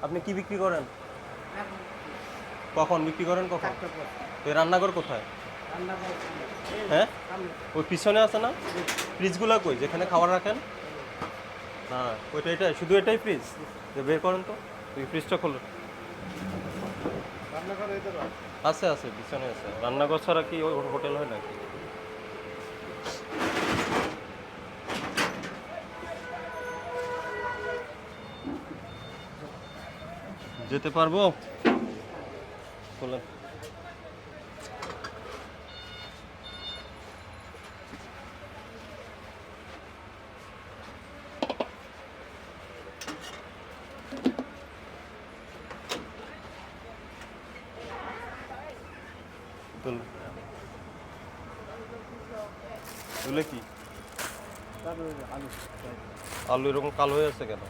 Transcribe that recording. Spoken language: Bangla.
আপনি কি বিক্রি করেন? কখন বিক্রি করেন কখন? তো এই রান্নাঘর কোথায়? হ্যাঁ, ওই পিছনে আছে না ফ্রিজগুলো? কই যেখানে খাবার রাখেন? না, ওইটা এটাই, শুধু এটাই ফ্রিজ? বের করেন তো, তুই ফ্রিজটা খোলো। আছে আছে, পিছনে আছে। রান্নাঘর ছাড়া কি ওই হোটেল হয় নাকি? যেতে পারবো? খোলেন। তুল, তুলে কি আলু এরকম কালো হয়ে আছে কেন?